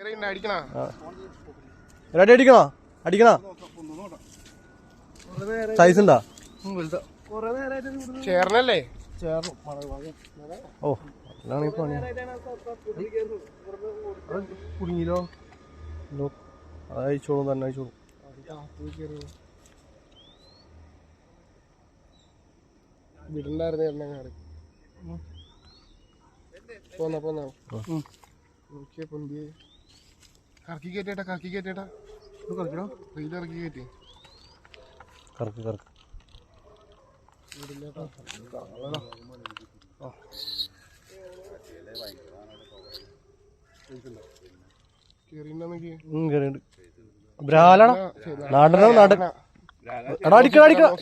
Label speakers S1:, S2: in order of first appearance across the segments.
S1: അടിക്കണോ അടിക്കണോ size ഉണ്ടാ ചേർന്നല്ലേ ഓ കുടുങ്ങിലോ അയച്ചോളും തന്നെ അയച്ചോളും വിടണ്ടായിരുന്നു പോന്നാ നോക്കിയ പൊന്തിയെ കറക്കി കയറ്റേട്ടാ കളിക്കണം റീലിറക്കി കയറ്റി കറക്ക്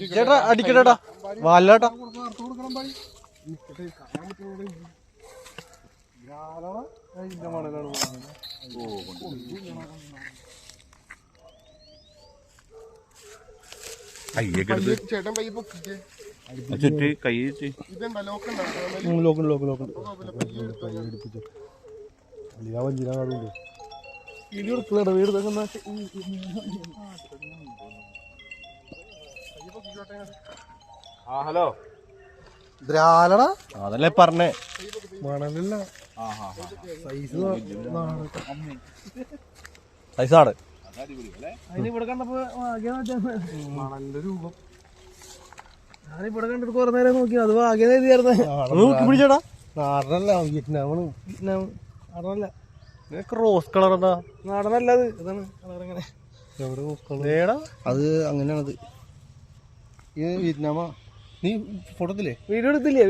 S1: ചേട്ടാ അടിക്കട്ടാ വാലാട്ടാ ചേട്ടൻ പൈ പൊക്കിക്ക് ചുറ്റി കൈ ഇതെന്താ ലോക്കുണ്ടോ ഹലോ ദ്രാലടാ അതല്ലേ പറഞ്ഞേ മണലല്ല സൈസാണ് അതിനിവിടെ കണ്ടപ്പോ മണലിന്റെ രൂപം ഞാനിവിടെ കണ്ടിട്ട് കുറെ നേരം നോക്കി അത് ഭാഗ്യം നോക്കി പിടിച്ചോടാ നാടനല്ല വിയറ്റ്നാമാണ് വിയറ്റ്നാം നാടനല്ല റോസ് കളർ എന്താ നാടനല്ല അത് ഇതാണ് കളർ എങ്ങനെ എവിടെ റോസ് കളർ അത് അങ്ങനെയാണത് ഇത് വിയറ്റ്നാമാ നീ ഫോട്ടോ എടുത്തില്ലേ വീഡിയോ എടുത്തില്ലേ